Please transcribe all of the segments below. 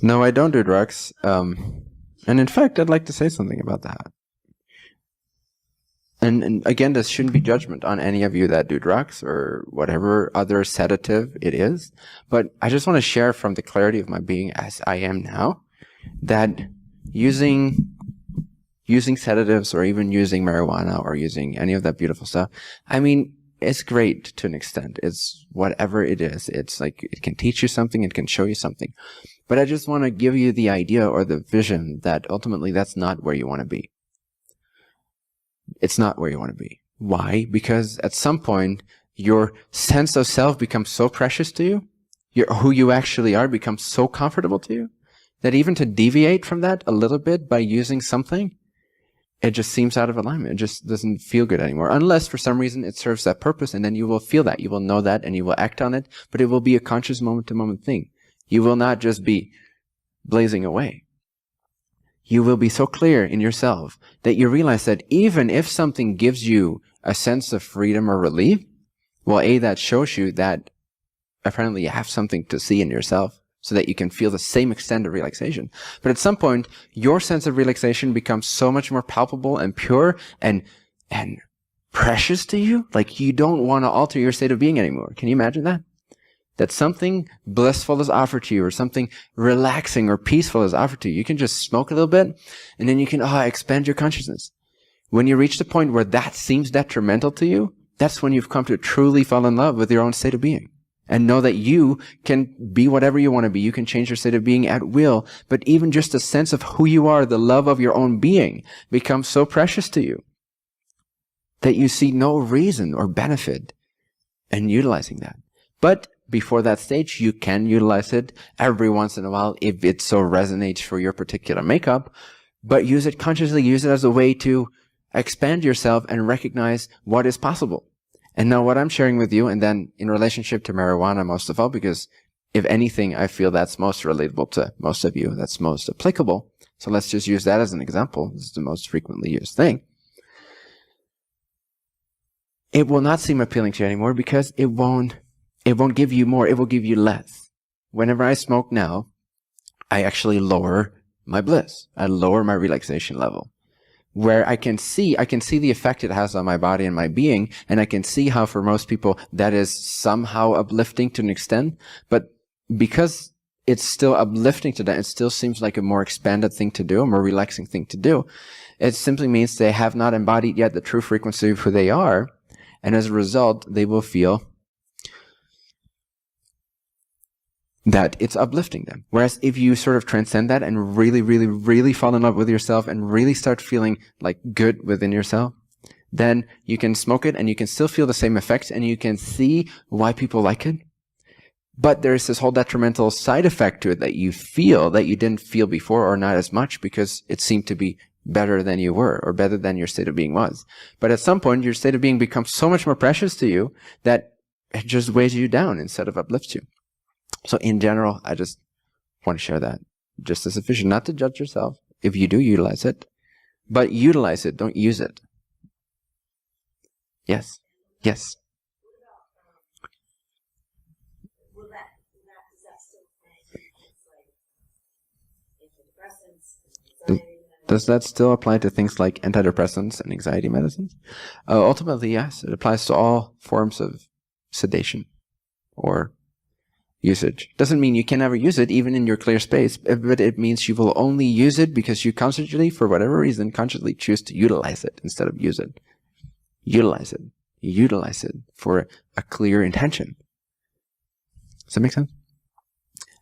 No, I don't do drugs. And in fact, I'd like to say something about that. And again, this shouldn't be judgment on any of you that do drugs or whatever other sedative it is. But I just want to share from the clarity of my being as I am now, that using sedatives or even using marijuana or using any of that beautiful stuff, I mean, it's great to an extent. It's whatever it is. It's like it can teach you something, it can show you something. But I just want to give you the idea or the vision that ultimately that's not where you want to be. It's not where you want to be. Why? Because at some point, your sense of self becomes so precious to you, who you actually are becomes so comfortable to you, that even to deviate from that a little bit by using something, it just seems out of alignment. It just doesn't feel good anymore. Unless for some reason it serves that purpose, and then you will feel that. You will know that, and you will act on it, but it will be a conscious moment-to-moment thing. You will not just be blazing away. You will be so clear in yourself that you realize that even if something gives you a sense of freedom or relief, well, A, that shows you that apparently you have something to see in yourself so that you can feel the same extent of relaxation. But at some point, your sense of relaxation becomes so much more palpable and pure and precious to you, like you don't want to alter your state of being anymore. Can you imagine that? That something blissful is offered to you, or something relaxing or peaceful is offered to you. You can just smoke a little bit, and then you can expand your consciousness. When you reach the point where that seems detrimental to you, that's when you've come to truly fall in love with your own state of being. And know that you can be whatever you want to be. You can change your state of being at will. But even just a sense of who you are, the love of your own being, becomes so precious to you that you see no reason or benefit in utilizing that. But before that stage, you can utilize it every once in a while if it so resonates for your particular makeup, but use it consciously, use it as a way to expand yourself and recognize what is possible. And now what I'm sharing with you, and then in relationship to marijuana most of all, because if anything, I feel that's most relatable to most of you, that's most applicable. So let's just use that as an example. This is the most frequently used thing. It will not seem appealing to you anymore because it won't give you more, it will give you less. Whenever I smoke now, I actually lower my bliss. I lower my relaxation level. Where I can see the effect it has on my body and my being, and I can see how for most people that is somehow uplifting to an extent, but because it's still uplifting to them, it still seems like a more expanded thing to do, a more relaxing thing to do. It simply means they have not embodied yet the true frequency of who they are, and as a result, they will feel that it's uplifting them. Whereas if you sort of transcend that and really, really, really fall in love with yourself and really start feeling like good within yourself, then you can smoke it and you can still feel the same effects and you can see why people like it. But there's this whole detrimental side effect to it that you feel that you didn't feel before, or not as much, because it seemed to be better than you were or better than your state of being was. But at some point, your state of being becomes so much more precious to you that it just weighs you down instead of uplifts you. So in general, I just want to share that just as a vision, not to judge yourself if you do utilize it, but utilize it, don't use it. Yes. Yes. Does that still apply to things like antidepressants and anxiety medicines? Ultimately, yes. It applies to all forms of sedation or usage. Doesn't mean you can never use it, even in your clear space, but it means you will only use it because you consciously, for whatever reason, consciously choose to utilize it instead of use it. Utilize it. Utilize it for a clear intention. Does that make sense?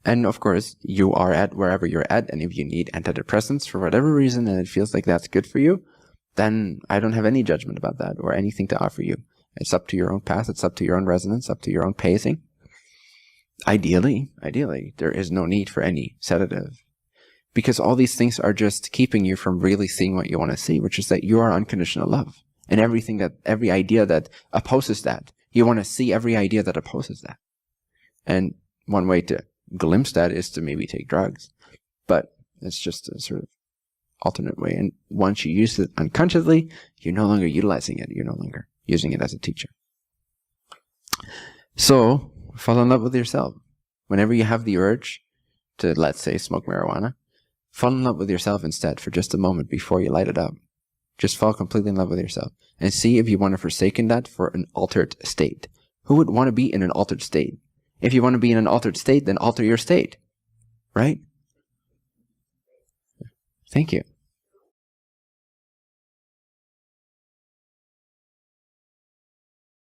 And of course, you are at wherever you're at, and if you need antidepressants for whatever reason and it feels like that's good for you, then I don't have any judgment about that or anything to offer you. It's up to your own path, it's up to your own resonance, up to your own pacing. Ideally, there is no need for any sedative, because all these things are just keeping you from really seeing what you want to see, which is that you are unconditional love. And every idea that opposes that, you want to see every idea that opposes that. And one way to glimpse that is to maybe take drugs, but it's just a sort of alternate way. And once you use it unconsciously, you're no longer utilizing it. You're no longer using it as a teacher. So fall in love with yourself. Whenever you have the urge to, let's say, smoke marijuana, fall in love with yourself instead for just a moment before you light it up. Just fall completely in love with yourself and see if you want to forsaken that for an altered state. Who would want to be in an altered state? If you want to be in an altered state, then alter your state, right? Thank you.